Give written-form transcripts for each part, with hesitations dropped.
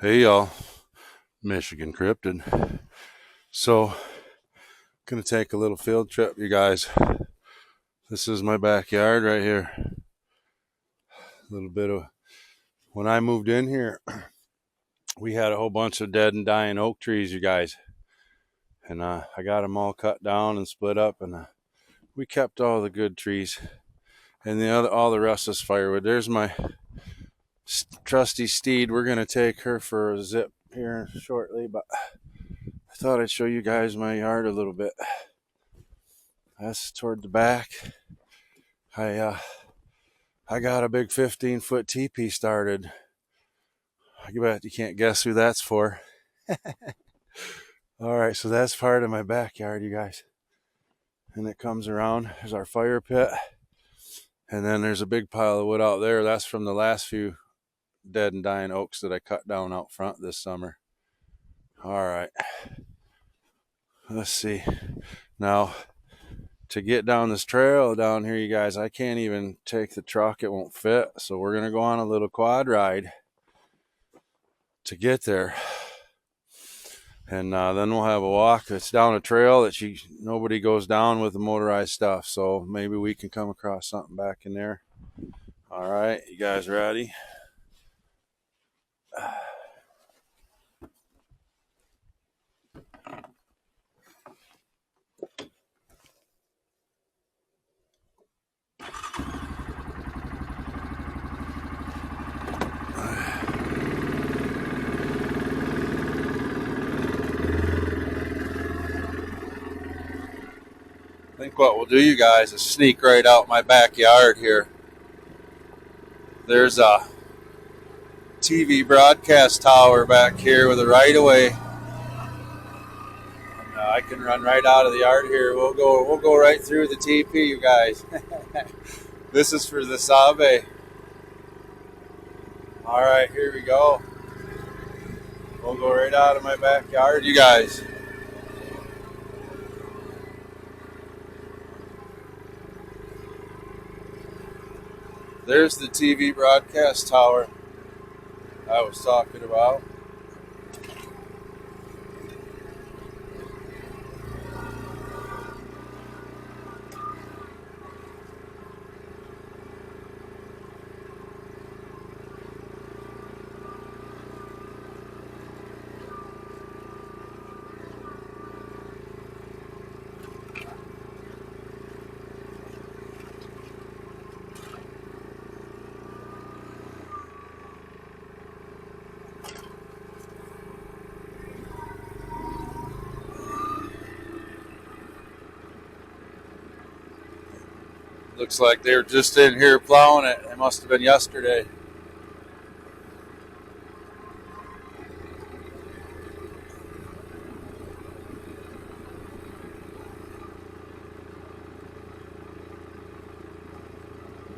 Hey y'all, Michigan Cryptid. So, gonna take a little field trip, you guys. This is my backyard right here. A little bit of when I moved in here, we had a whole bunch of dead and dying oak trees, you guys, and I got them all cut down and split up, and we kept all the good trees, and all the rest is firewood. There's my trusty steed. We're gonna take her for a zip here shortly, but I thought I'd show you guys my yard a little bit. That's toward the back. I uh, I got a big 15-foot teepee started. I bet you can't guess who that's for. All right, so that's part of my backyard, you guys. And it comes around. There's our fire pit. And then there's a big pile of wood out there. That's from the last few dead and dying oaks that I cut down out front this summer. All right. Let's see. Now, to get down this trail down here, you guys, I can't even take the truck. It won't fit. So we're going to go on a little quad ride to get there. And then we'll have a walk. It's down a trail that nobody goes down with the motorized stuff. So maybe we can come across something back in there. All right, you guys ready? I think what we'll do, you guys, is sneak right out my backyard here. There's a TV broadcast tower back here with a right of way. I can run right out of the yard here. We'll go right through the TP, you guys. This is for the Sabe. All right, here we go. We'll go right out of my backyard, you guys. There's the TV broadcast tower I was talking about. Looks like they were just in here plowing it. It must have been yesterday.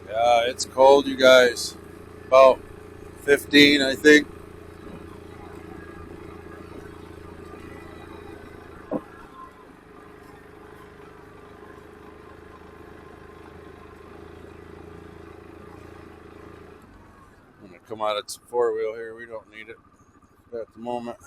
Yeah, it's cold, you guys. About 15, I think. I'm going to come out of four-wheel here. We don't need it at the moment.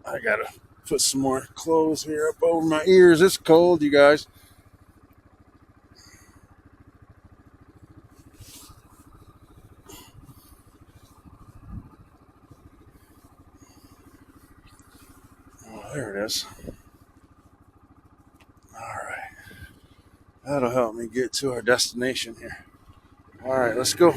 I got to put some more clothes here up over my ears. It's cold, you guys. There it is. All right. That'll help me get to our destination here. All right, let's go.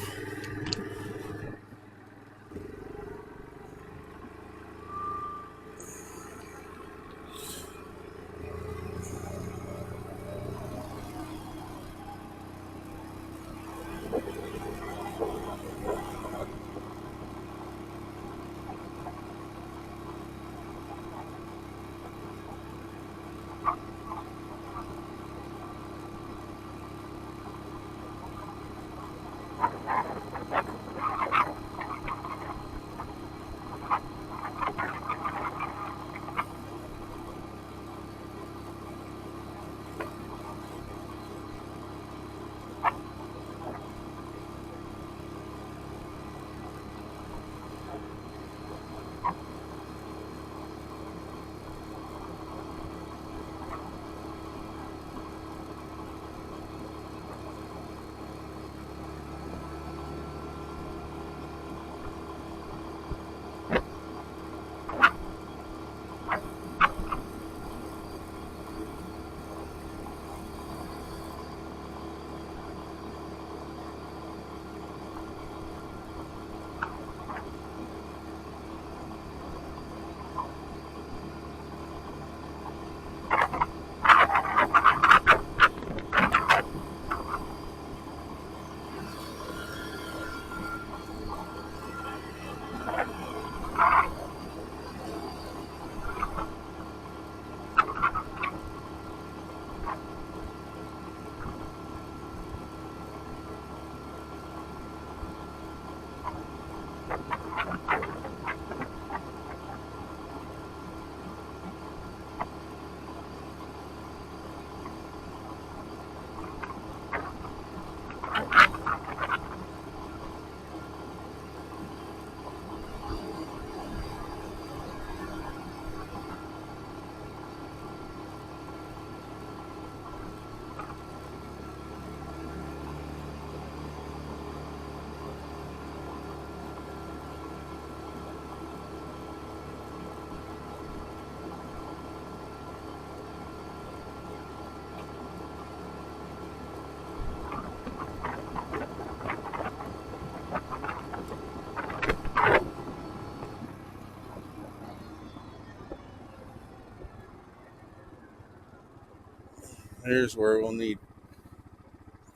Here's where we'll need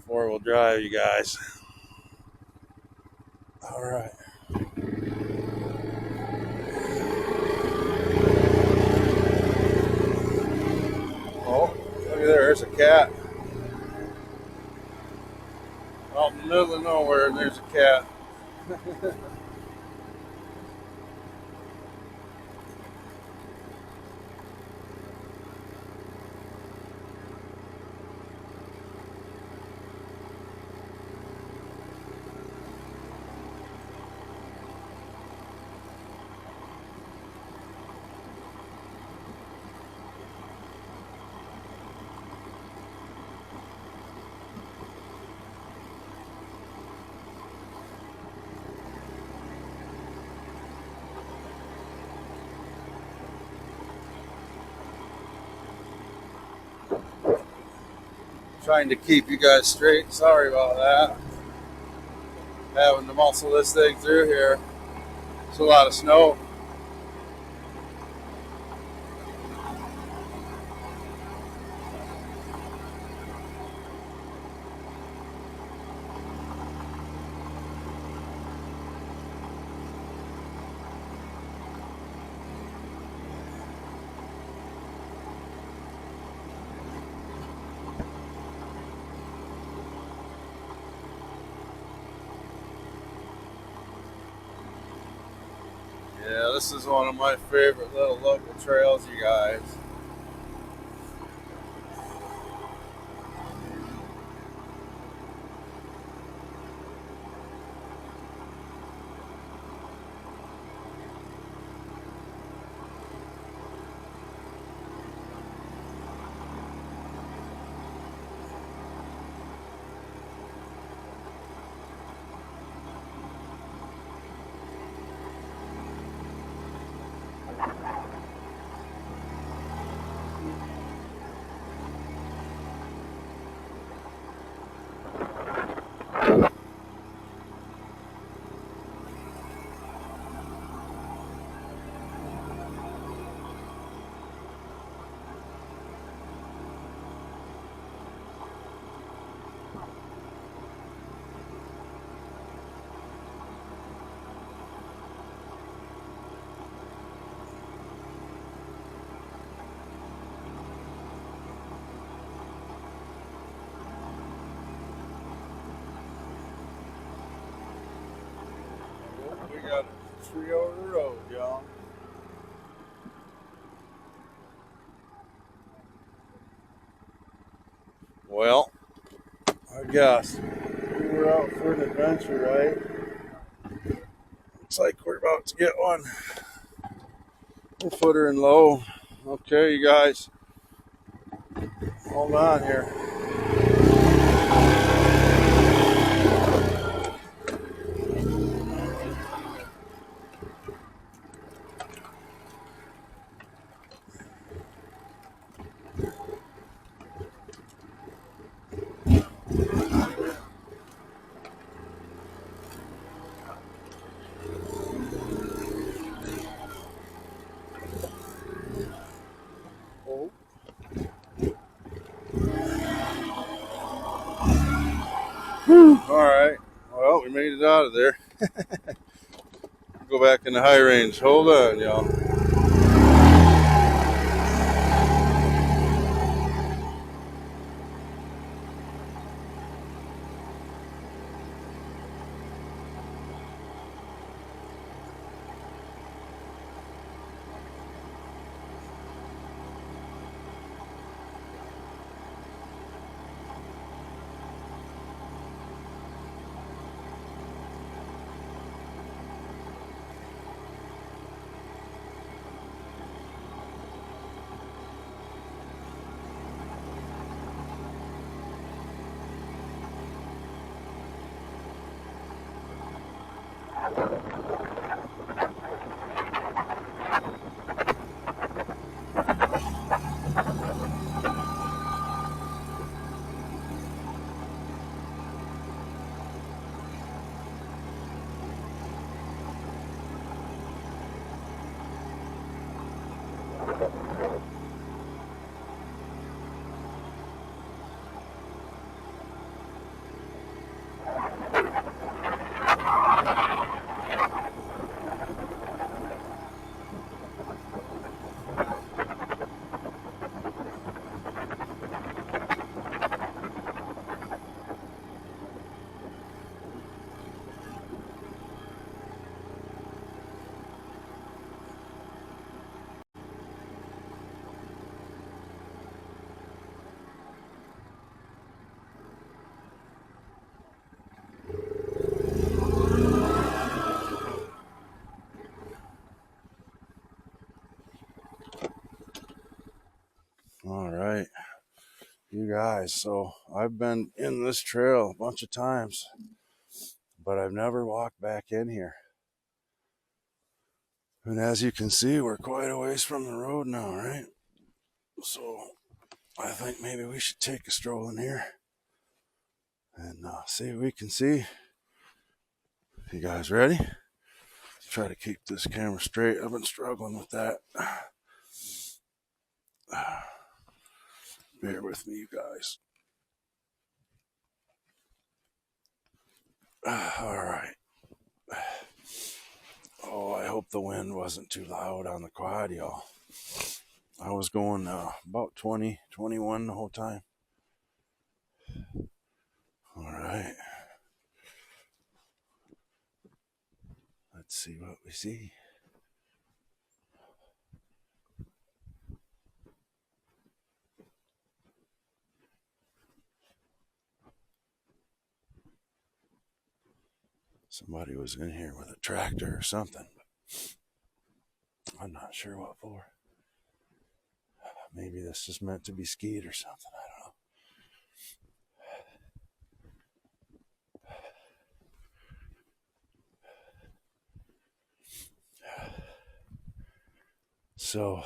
four-wheel drive, you guys. All right. Oh, look at there. There's a cat. Out in the middle of nowhere, and there's a cat. Trying to keep you guys straight. Sorry about that. Having to muscle this thing through here. There's a lot of snow. Yeah, this is one of my favorite little local trails, you guys. free over the road, y'all. Well, I guess we were out for an adventure, right? Looks like we're about to get one. We'll put her in low. Okay, you guys, hold on here. Oh. All right. Well, we made it out of there. Go back in the high range. Hold on, y'all. All right, you guys. So I've been in this trail a bunch of times, but I've never walked back in here. And as you can see, we're quite a ways from the road now, right? So I think maybe we should take a stroll in here and see what we can see. You guys ready? Try to keep this camera straight. I've been struggling with that. Bear with me, you guys. All right. Oh, I hope the wind wasn't too loud on the quad, y'all. I was going about 20, 21 the whole time. All right. Let's see what we see. Somebody was in here with a tractor or something. I'm not sure what for. Maybe this is meant to be skied or something. I don't know. So,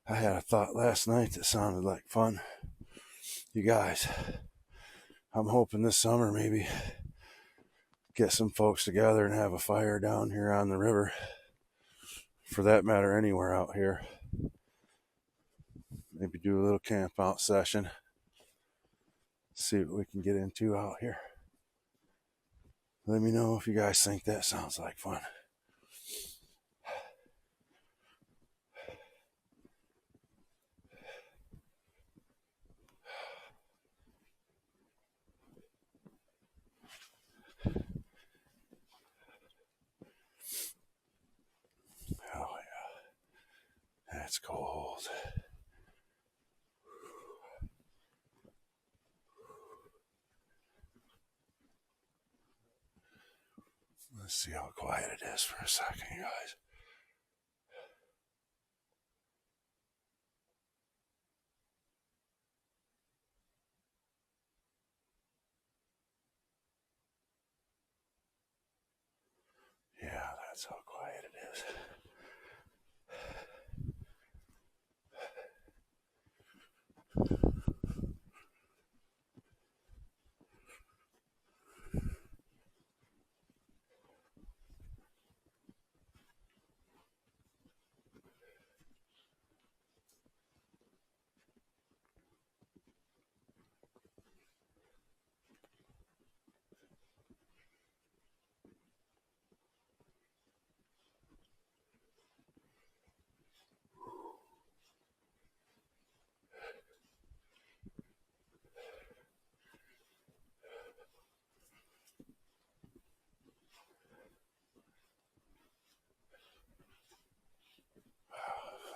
I had a thought last night that sounded like fun. You guys, I'm hoping this summer maybe get some folks together and have a fire down here on the river. For that matter, anywhere out here. Maybe do a little camp out session. See what we can get into out here. Let me know if you guys think that sounds like fun. cold. Let's see how quiet it is for a second, you guys. Yeah, that's how quiet it is.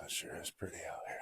It sure is pretty out here.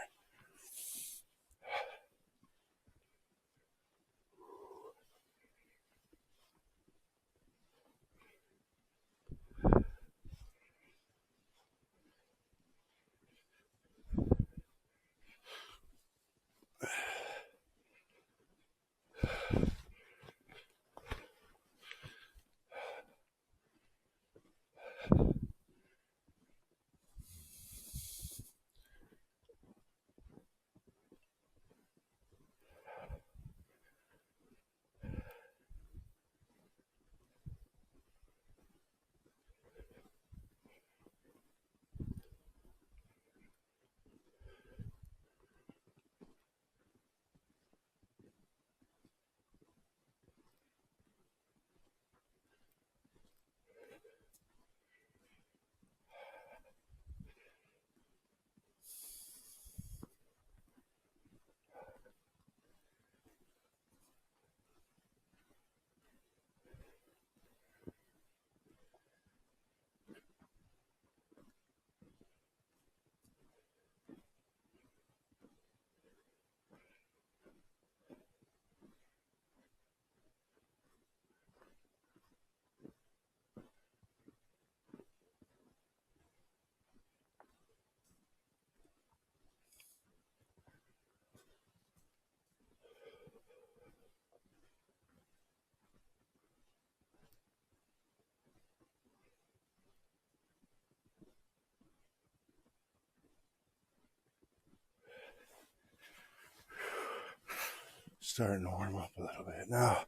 Starting to warm up a little bit now.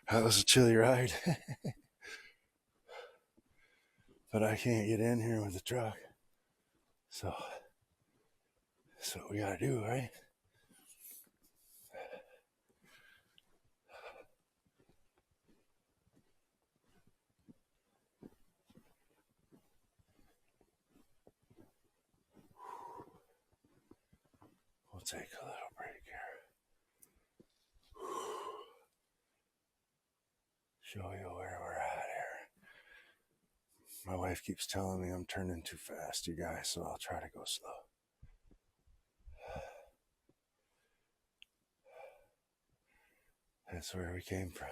That was a chilly ride. But I can't get in here with the truck. So that's what we gotta do, right? We'll take a little break here. Show you where we're at here. My wife keeps telling me I'm turning too fast, you guys, so I'll try to go slow. That's where we came from.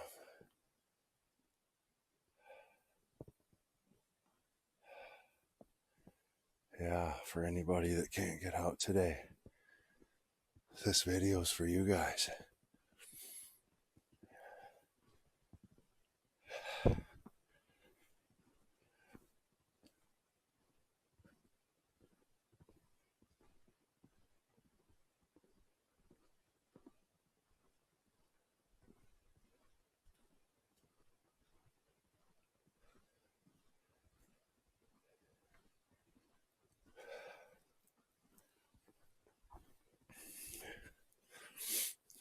Yeah, for anybody that can't get out today, this video's for you guys.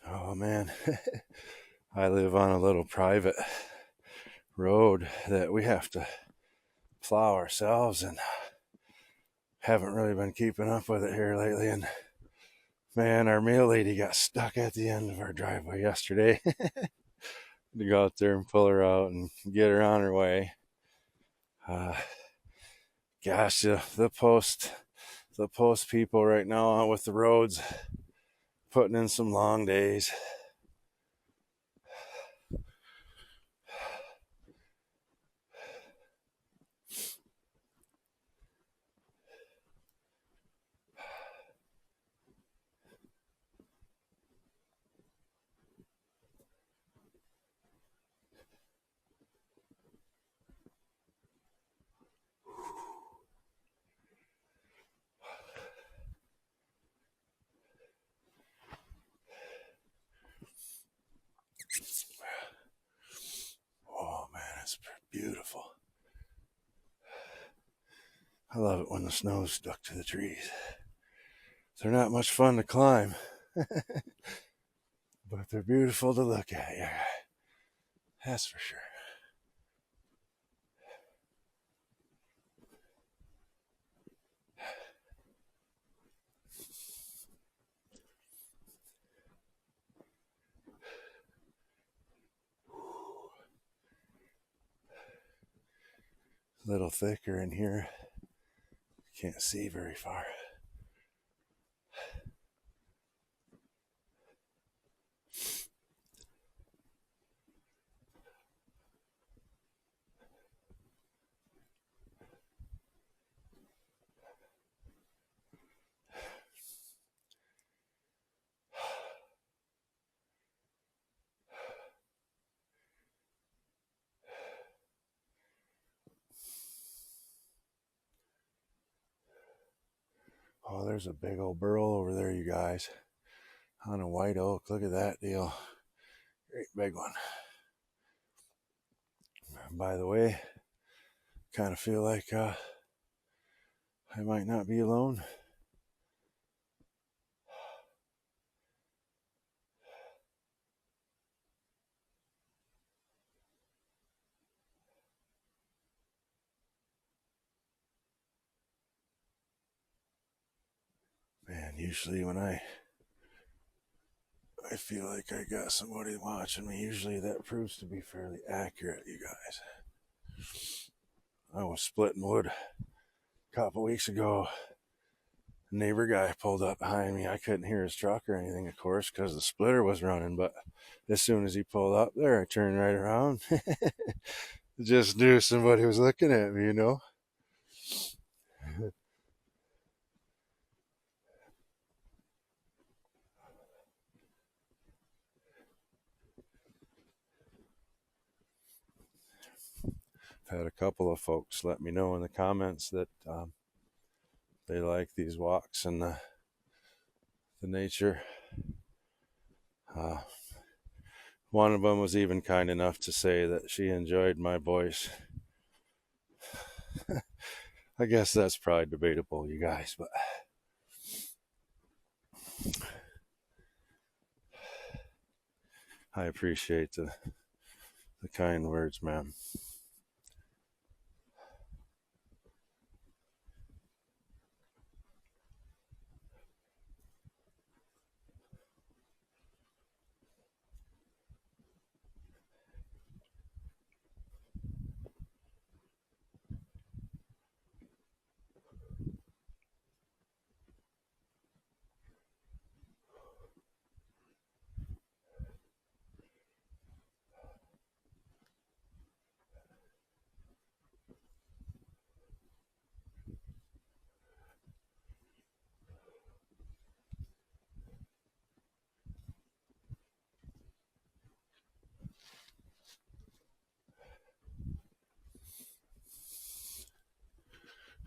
Oh man, I live on a little private road that we have to plow ourselves and haven't really been keeping up with it here lately. And man, our mail lady got stuck at the end of our driveway yesterday. To go out there and pull her out and get her on her way. Gosh, the post the post people right now out with the roads, putting in some long days. Oh man, it's beautiful. I love it when the snow's stuck to the trees. They're not much fun to climb, but they're beautiful to look at. Yeah, that's for sure. A little thicker in here. Can't see very far. Oh, there's a big old burl over there, you guys. On a white oak. Look at that deal. Great big one. By the way, kind of feel like I might not be alone. Man, usually when I feel like I got somebody watching me, usually that proves to be fairly accurate, you guys. I was splitting wood a couple weeks ago. A neighbor guy pulled up behind me. I couldn't hear his truck or anything, of course, because the splitter was running. But as soon as he pulled up there, I turned right around. Just knew somebody was looking at me, you know. I've had a couple of folks let me know in the comments that they like these walks and the nature. One of them was even kind enough to say that she enjoyed my voice. I guess that's probably debatable, you guys, but I appreciate the kind words, ma'am.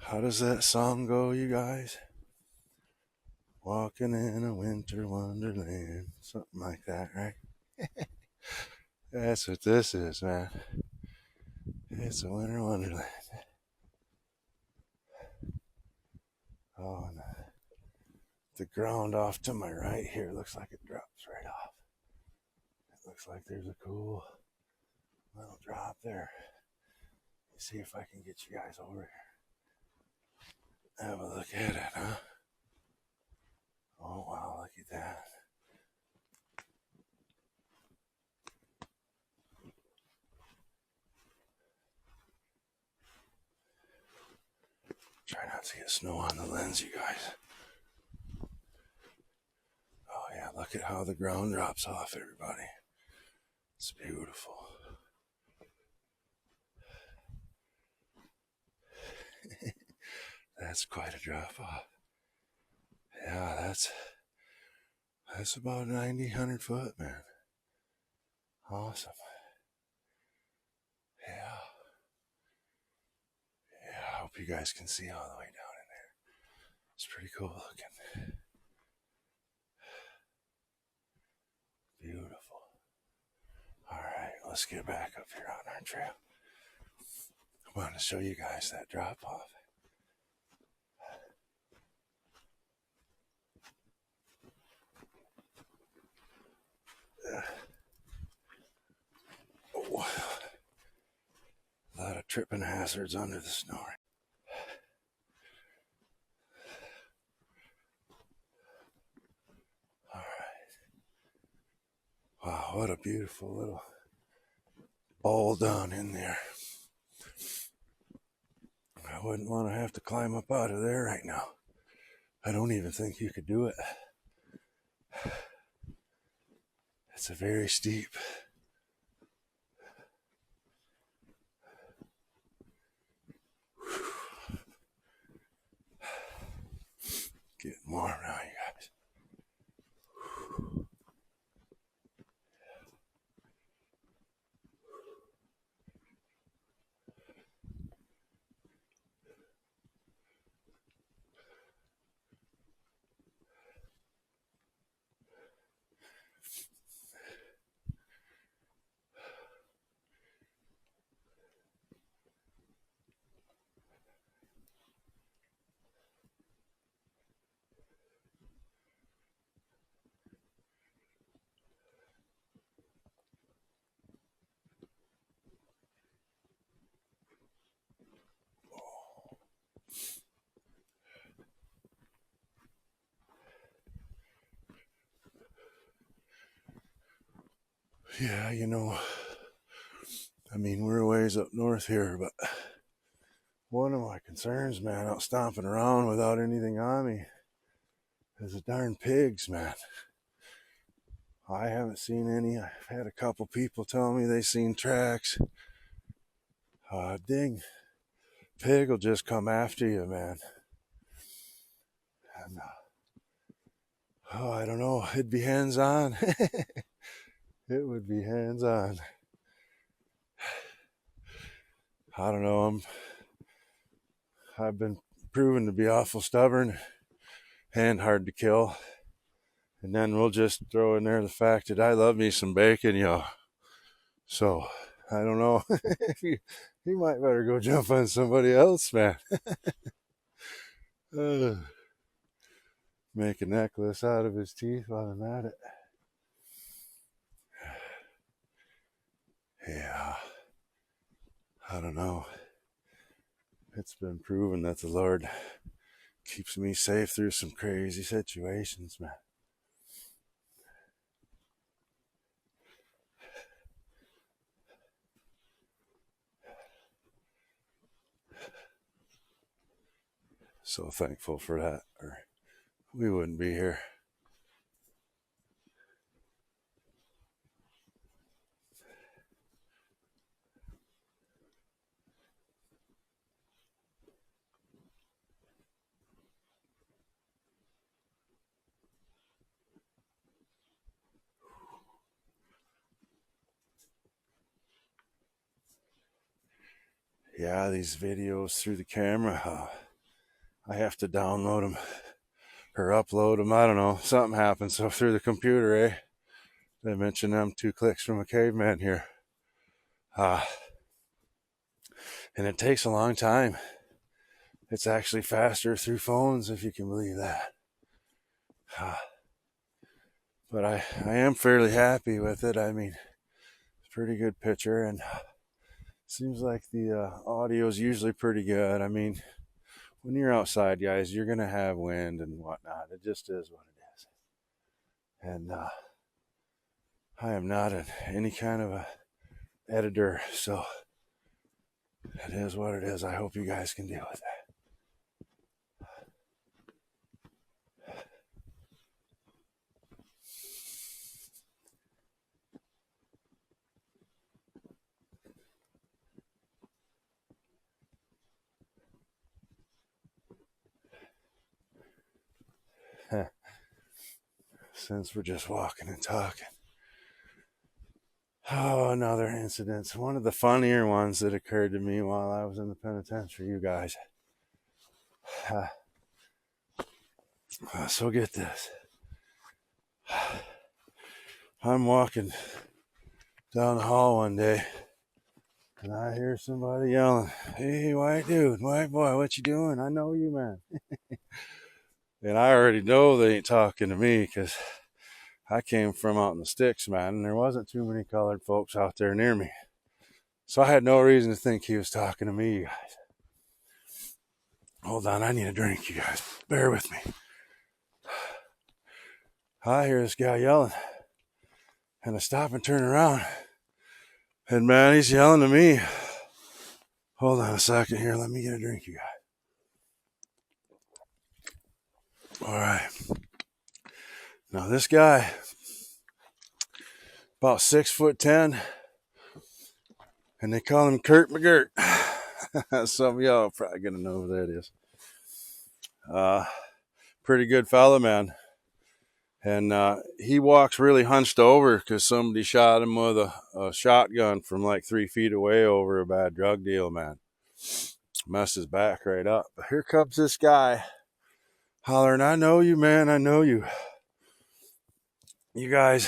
How does that song go, you guys? Walking in a winter wonderland. Something like that, right? That's what this is, man. It's a winter wonderland. Oh, and the ground off to my right here looks like it drops right off. It looks like there's a cool little drop there. Let's see if I can get you guys over here. Have a look at it, huh? Oh, wow, look at that. Try not to get snow on the lens, you guys. Oh yeah, look at how the ground drops off, everybody. It's beautiful. That's quite a drop off. Yeah, that's about 90, 100 foot, man. Awesome. Yeah. Yeah, I hope you guys can see all the way down in there. It's pretty cool looking. Beautiful. All right, let's get back up here on our trail. I want to show you guys that drop off. Oh, a lot of tripping hazards under the snow. All right. Wow, what a beautiful little bowl down in there. I wouldn't want to have to climb up out of there right now. I don't even think you could do it. It's a very steep. Getting warm now, you guys. Yeah, you know, I mean, we're a ways up north here, but one of my concerns, man, out stomping around without anything on me is the darn pigs, man. I haven't seen any. I've had a couple people tell me they seen tracks. Ding. Pig will just come after you, man. And, oh, I don't know. It'd be hands-on. It would be hands-on. I don't know. I've been proven to be awful stubborn and hard to kill. And then we'll just throw in there the fact that I love me some bacon, yo. So, I don't know. you might better go jump on somebody else, man. Make a necklace out of his teeth while I'm at it. Yeah. I don't know. It's been proven that the Lord keeps me safe through some crazy situations, man. So thankful for that, or we wouldn't be here. Yeah, these videos through the camera, I have to download them or upload them. I don't know. Something happens. So through the computer, They mentioned them 2 clicks from a caveman here. And it takes a long time. It's actually faster through phones, if you can believe that. But I am fairly happy with it. I mean, it's a pretty good picture, and seems like the audio is usually pretty good. I mean, when you're outside, guys, you're going to have wind and whatnot. It just is what it is. And I am not any kind of a editor, so it is what it is. I hope you guys can deal with that. since we're just walking and talking. Oh, another incident. One of the funnier ones that occurred to me while I was in the penitentiary, you guys. So get this. I'm walking down the hall one day, and I hear somebody yelling, "Hey, white dude, white boy, what you doing? I know you, man." And I already know they ain't talking to me because I came from out in the sticks, man, and there wasn't too many colored folks out there near me. So I had no reason to think he was talking to me, you guys. Hold on, I need a drink, you guys. Bear with me. I hear this guy yelling, and I stop and turn around, and man, he's yelling to me. Hold on a second here. Let me get a drink, you guys. All right. Now this guy, about 6'10", and they call him Kurt McGirt. Some of y'all are probably gonna know who that is. Pretty good fella, man. And he walks really hunched over because somebody shot him with a shotgun from like 3 feet away over a bad drug deal, man. Messed his back right up. But here comes this guy hollering, "I know you, man. I know you." You guys,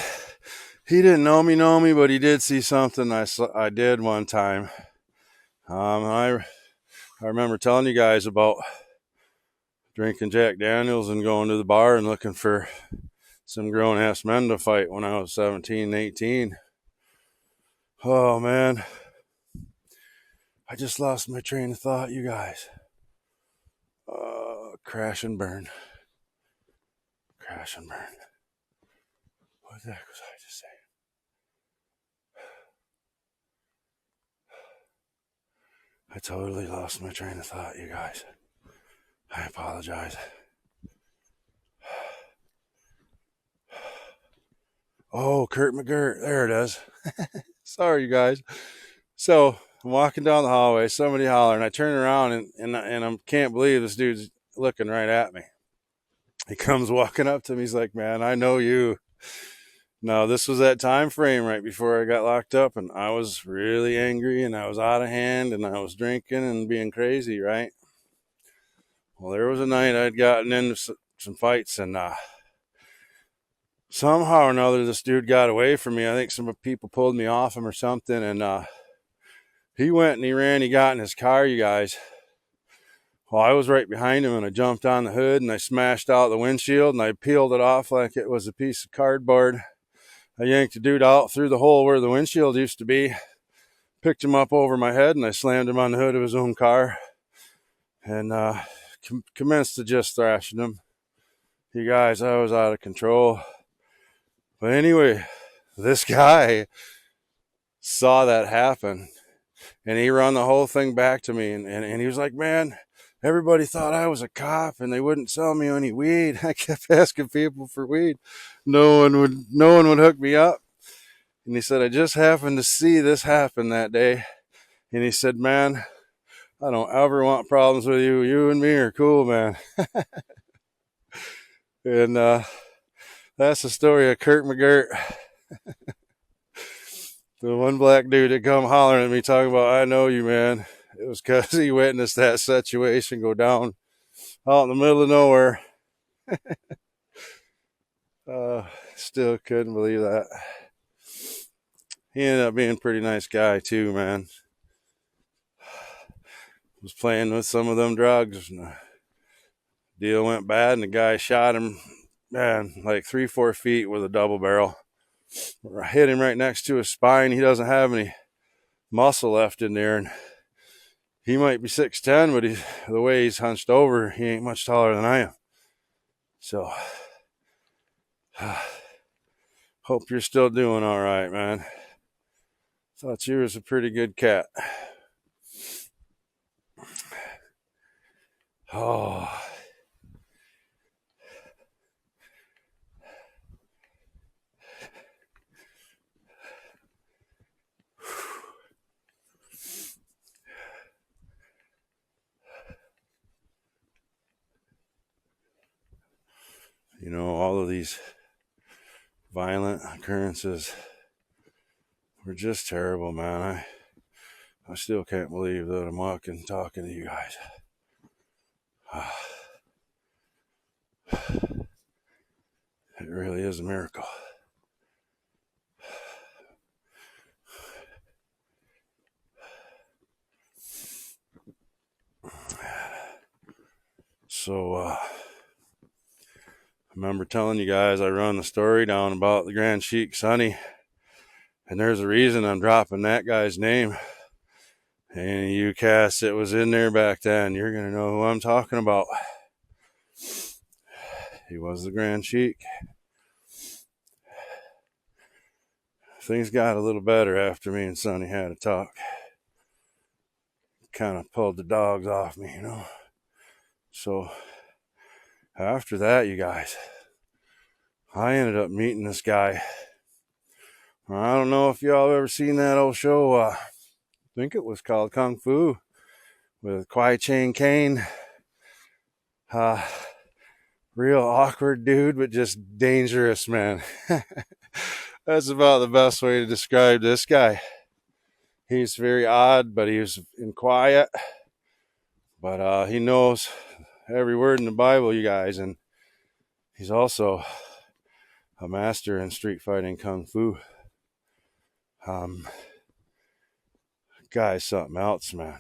he didn't know me, but he did see something I did one time. I remember telling you guys about drinking Jack Daniels and going to the bar and looking for some grown-ass men to fight when I was 17, 18. Oh, man. I just lost my train of thought, you guys. Crash and burn. Crash and burn. What the heck was I just saying? I totally lost my train of thought, you guys. I apologize. Oh, Kurt McGirt. There it is. Sorry, you guys. So I'm walking down the hallway, somebody hollering. I turn around and I can't believe this dude's looking right at me. He comes walking up to me. He's like, "Man, I know you." Now, this was that time frame right before I got locked up, and I was really angry, and I was out of hand, and I was drinking and being crazy, right? Well, there was a night I'd gotten into some fights, and somehow or another, this dude got away from me. I think some people pulled me off him or something, and he went and he ran. He got in his car, you guys. Well, I was right behind him, and I jumped on the hood, and I smashed out the windshield, and I peeled it off like it was a piece of cardboard. I yanked the dude out through the hole where the windshield used to be, picked him up over my head, and I slammed him on the hood of his own car, and commenced to just thrashing him. You guys, I was out of control. But anyway, this guy saw that happen, and he run the whole thing back to me, and he was like, "Man, everybody thought I was a cop, and they wouldn't sell me any weed." I kept asking people for weed. No one would hook me up. And he said, "I just happened to see this happen that day." And he said, "Man, I don't ever want problems with you. You and me are cool, man." And that's the story of Kurt McGirt. The one black dude that come hollering at me talking about, "I know you, man." It was because he witnessed that situation go down out in the middle of nowhere. Still couldn't believe that. He ended up being a pretty nice guy too, man. Was playing with some of them drugs, and the deal went bad, and the guy shot him, man, like 3-4 feet with a double barrel. Hit him right next to his spine. He doesn't have any muscle left in there, and he might be 6'10", but the way he's hunched over, he ain't much taller than I am. So, hope you're still doing all right, man. Thought you was a pretty good cat. Oh. You know, all of these violent occurrences were just terrible, man. I still can't believe that I'm talking to you guys. It really is a miracle. So, I remember telling you guys I run the story down about the Grand Sheik Sonny, and there's a reason I'm dropping that guy's name. And you cats that was in there back then, you're going to know who I'm talking about. He was the Grand Sheik. Things got a little better after me and Sonny had a talk. Kind of pulled the dogs off me, you know. So after that, you guys, I ended up meeting this guy. I don't know if y'all have ever seen that old show. I think it was called Kung Fu with Kwai Chang Caine. Real awkward dude, but just dangerous, man. That's about the best way to describe this guy. He's very odd, but he's quiet. But he knows every word in the Bible, you guys, and he's also a master in street fighting Kung Fu. Guy's something else, man.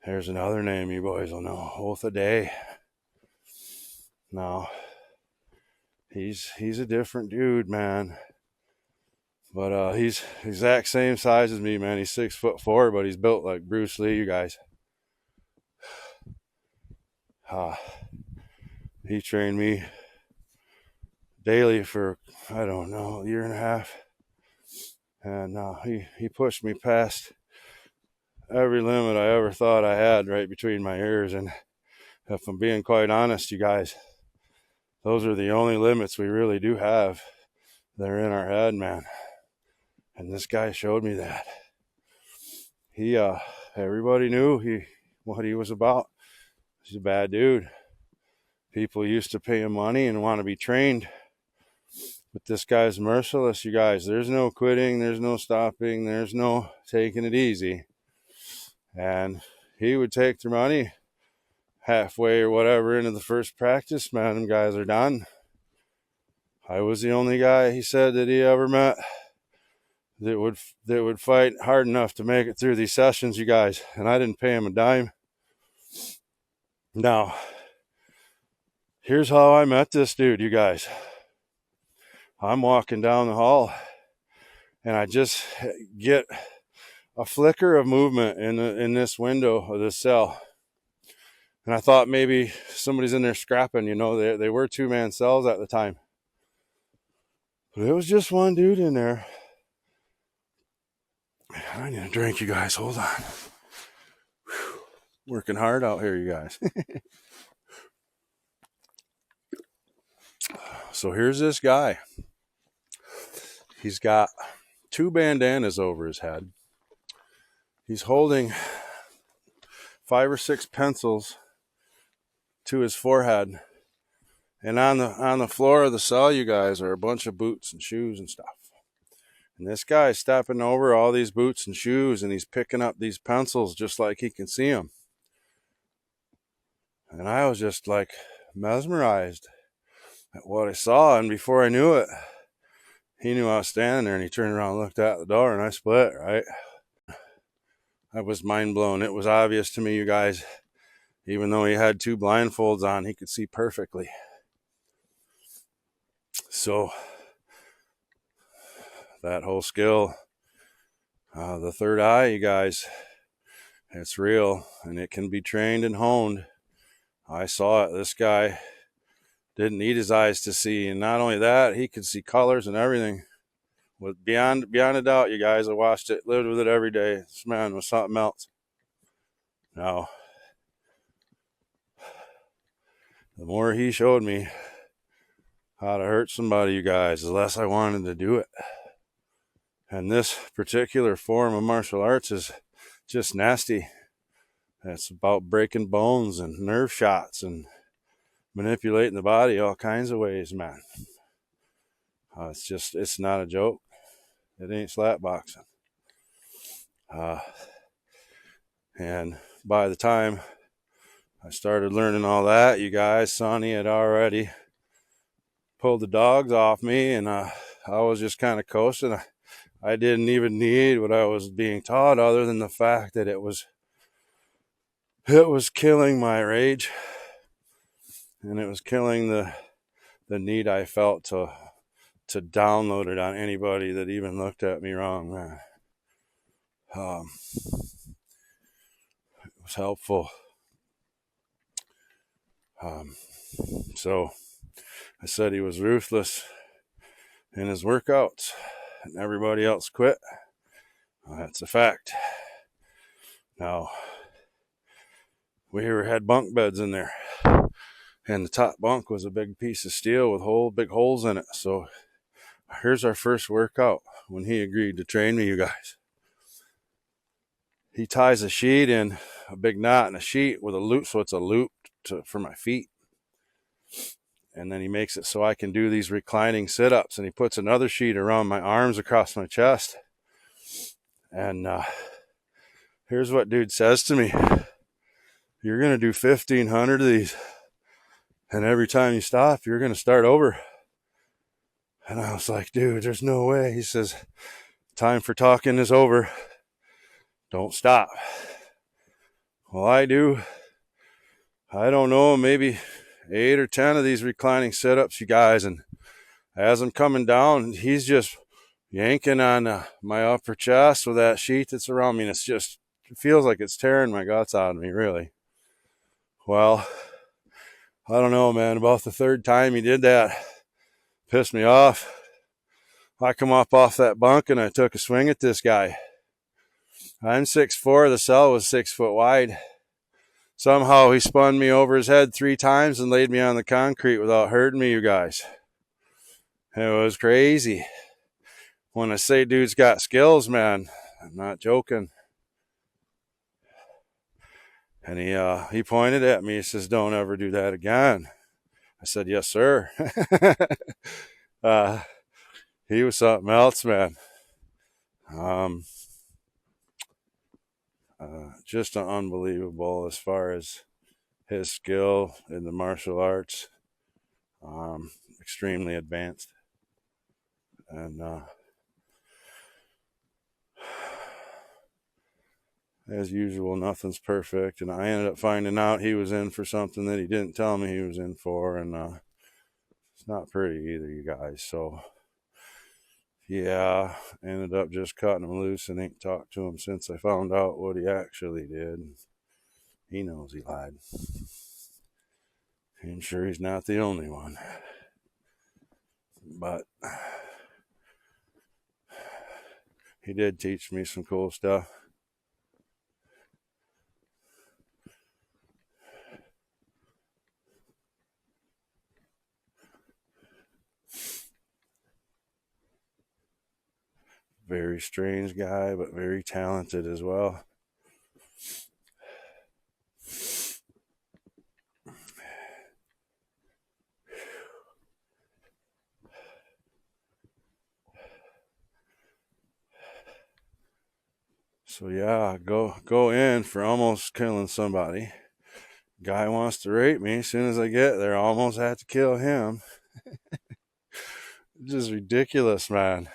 There's another name you boys will know, Oath a Day. No, he's a different dude, man. But he's exact same size as me, man. He's 6'4", but he's built like Bruce Lee, you guys. He trained me daily for, I don't know, a year and a half. And he pushed me past every limit I ever thought I had right between my ears. And if I'm being quite honest, you guys, those are the only limits we really do have. They're in our head, man. And this guy showed me that. Everybody knew what he was about. He's a bad dude. People used to pay him money and want to be trained. But this guy's merciless, you guys. There's no quitting. There's no stopping. There's no taking it easy. And he would take their money halfway or whatever into the first practice. Man, them guys are done. I was the only guy, he said, that he ever met that would fight hard enough to make it through these sessions, you guys. And I didn't pay him a dime. Now, here's how I met this dude, you guys. I'm walking down the hall, and I just get a flicker of movement in this window of this cell. And I thought maybe somebody's in there scrapping, you know. They were two-man cells at the time. But it was just one dude in there. I need a drink, you guys. Hold on. Whew. Working hard out here, you guys. So here's this guy. He's got two bandanas over his head. He's holding 5 or 6 pencils to his forehead. And on the floor of the cell, you guys, are a bunch of boots and shoes and stuff. And this guy's stepping over all these boots and shoes, and he's picking up these pencils just like he can see them. And I was just like mesmerized at what I saw. And before I knew it, he knew I was standing there, and he turned around and looked out the door, and I split, right? I was mind blown. It was obvious to me, you guys, even though he had 2 blindfolds on, he could see perfectly. So that whole skill, the third eye, you guys, it's real, and it can be trained and honed. I saw it. This guy didn't need his eyes to see, and not only that, he could see colors and everything. With beyond a doubt, you guys, I watched it, lived with it every day. This man was something else. Now, the more he showed me how to hurt somebody, you guys, the less I wanted to do it. And this particular form of martial arts is just nasty. It's about breaking bones and nerve shots and manipulating the body all kinds of ways, man. It's not a joke. It ain't slap boxing. And by the time I started learning all that, you guys, Sonny had already pulled the dogs off me, and I was just kind of coasting. I didn't even need what I was being taught, other than the fact that it was killing my rage, and it was killing the need I felt to download it on anybody that even looked at me wrong, man. It was helpful. So I said he was ruthless in his workouts, and everybody else quit. Well, that's a fact. Now, we had bunk beds in there, and the top bunk was a big piece of steel with big holes in it. So here's our first workout when he agreed to train me, you guys. He ties a sheet in, a big knot in a sheet with a loop, so it's a loop for my feet. And then he makes it so I can do these reclining sit-ups, and he puts another sheet around my arms across my chest. And here's what dude says to me: you're going to do 1,500 of these, and every time you stop, you're going to start over. And I was like, dude, there's no way. He says, time for talking is over. Don't stop. Well, I don't know, maybe 8 or 10 of these reclining sit-ups, you guys. And as I'm coming down, he's just yanking on my upper chest with that sheet that's around me. And it feels like it's tearing my guts out of me, really. Well, I don't know, man. About the third time he did that, pissed me off. I come up off that bunk and I took a swing at this guy. I'm 6'4". The cell was 6 foot wide. Somehow he spun me over his head 3 times and laid me on the concrete without hurting me, you guys. It was crazy. When I say dude's got skills, man, I'm not joking. And he pointed at me. He says, don't ever do that again. I said, yes, sir. He was something else, man. Just unbelievable as far as his skill in the martial arts. Extremely advanced. And as usual, nothing's perfect. And I ended up finding out he was in for something that he didn't tell me he was in for. And it's not pretty either, you guys. So, yeah, ended up just cutting him loose and ain't talked to him since I found out what he actually did. He knows he lied. I'm sure he's not the only one. But he did teach me some cool stuff. Very strange guy, but very talented as well. So yeah, go in for almost killing somebody. Guy wants to rape me. As soon as I get there, I almost have to kill him. Just ridiculous, man.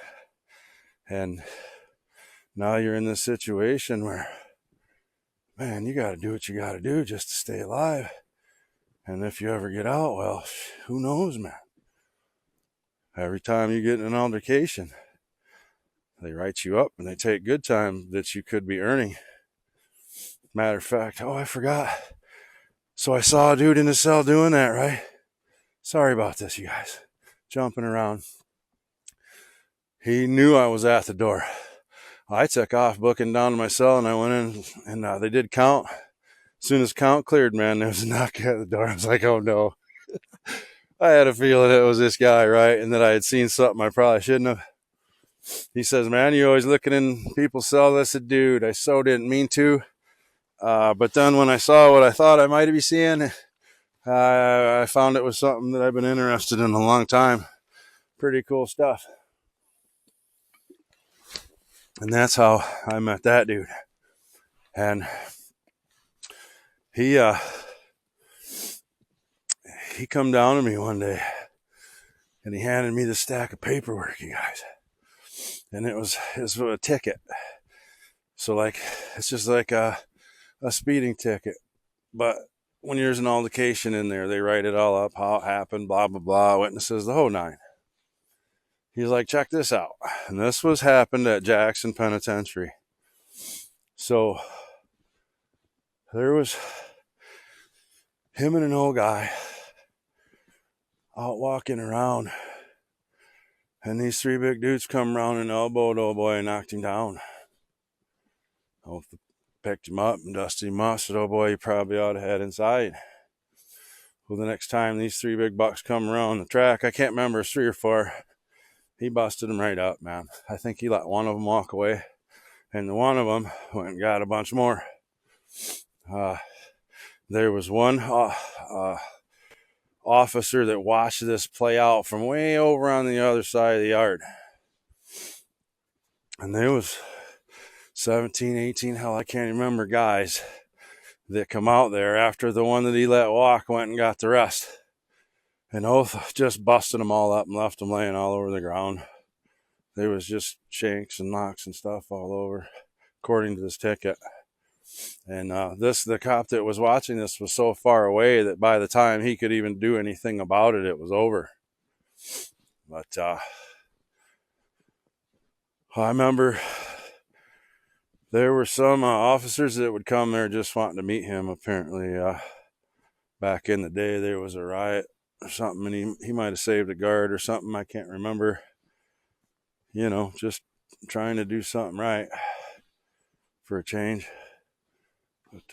And now you're in this situation where, man, you got to do what you got to do just to stay alive. And if you ever get out, well, who knows, man. Every time you get in an altercation, they write you up and they take good time that you could be earning. Matter of fact, I forgot. So I saw a dude in the cell doing that, right? Sorry about this, you guys. Jumping around. He knew I was at the door. I took off, booking down to my cell, and I went in, and they did count. As soon as count cleared, man, there was a knock at the door. I was like, oh no. I had a feeling it was this guy, right? And that I had seen something I probably shouldn't have. He says, man, you always looking in people's cell. I said, dude, I so didn't mean to. But then when I saw what I thought I might be seeing, I found it was something that I've been interested in a long time. pretty cool stuff. And that's how I met that dude. And he come down to me one day and he handed me this stack of paperwork, you guys. And it was a ticket. So like, it's just like a speeding ticket. But when there's an altercation in there, they write it all up, how it happened, blah, blah, blah, witnesses, the whole nine. He's like, check this out. And this was happened at Jackson Penitentiary. So there was him and an old guy out walking around. And these three big dudes come around and elbowed old boy and knocked him down. Picked him up and dusted him off. Said, oh boy, you probably ought to head inside. Well, the next time these three big bucks come around the track, I can't remember, it's 3 or 4, he busted them right up, man. I think he let one of them walk away. And the one of them went and got a bunch more. There was one officer that watched this play out from way over on the other side of the yard. And there was 17, 18, hell, I can't remember, guys that come out there after the one that he let walk went and got the rest. And Oath just busted them all up and left them laying all over the ground. There was just shanks and knocks and stuff all over, according to this ticket. And the cop that was watching this was so far away that by the time he could even do anything about it, it was over. But I remember there were some officers that would come there just wanting to meet him. Apparently, back in the day, there was a riot or something, and he might have saved a guard or something. I can't remember. You know, just trying to do something right for a change. But,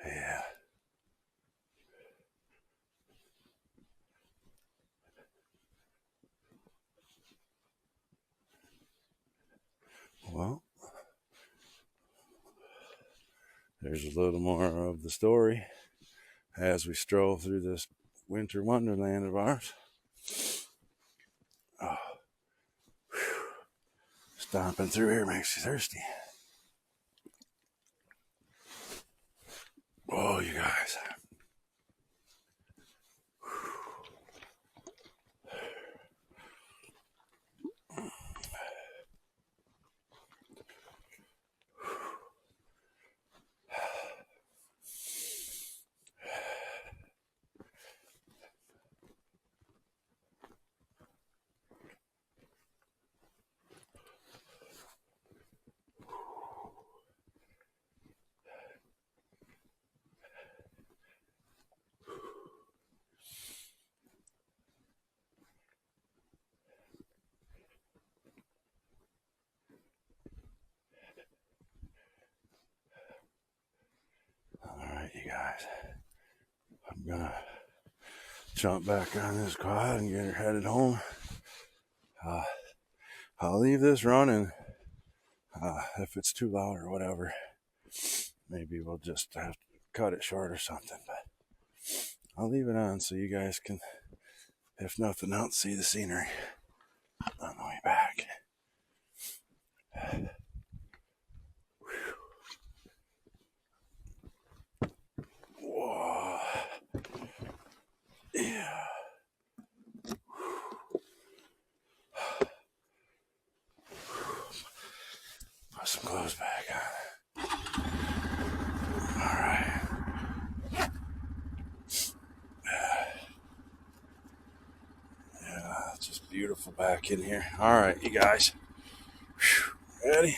yeah. Well, there's a little more of the story as we stroll through this winter wonderland of ours. Oh, whew. Stomping through here makes you thirsty. Oh, you guys. Alright, you guys. I'm gonna jump back on this quad and get her headed home. I'll leave this running. If it's too loud or whatever, maybe we'll just have to cut it short or something. But I'll leave it on so you guys can, if nothing else, see the scenery on the way back. Whoa. Yeah. Put some clothes back on. Alright. Yeah, it's just beautiful back in here. Alright, you guys. Ready?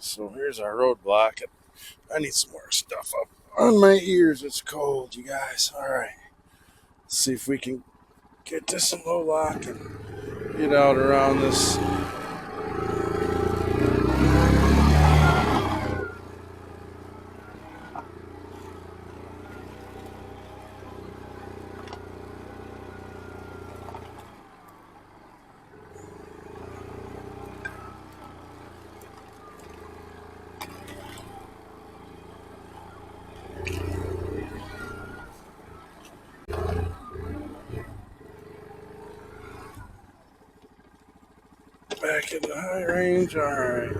So here's our roadblock. I need some more stuff up on my ears. It's cold, you guys. All right. Let's see if we can get this in low lock and get out around this. Back in the high range. All right.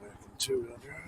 Back in two-wheel drive.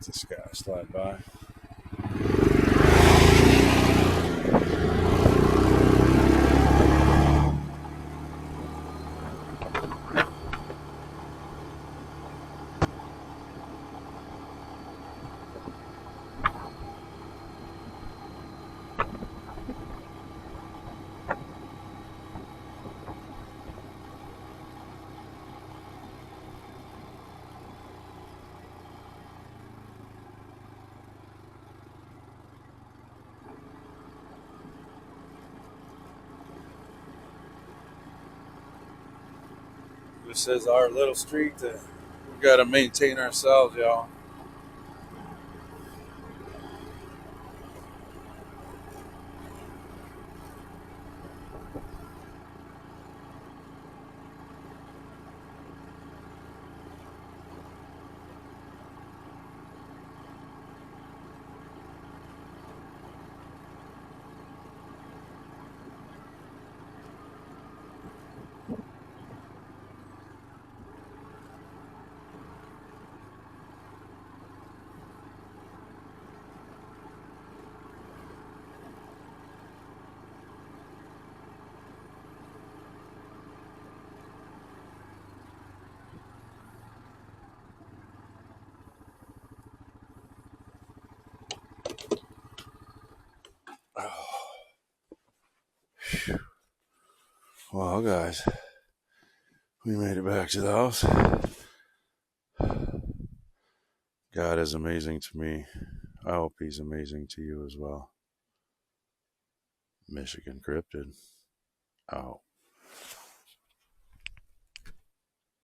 This guy slide by. This is our little street that we got to maintain ourselves, y'all. Well, guys, we made it back to the house. God is amazing to me. I hope he's amazing to you as well. Michigan Cryptid out.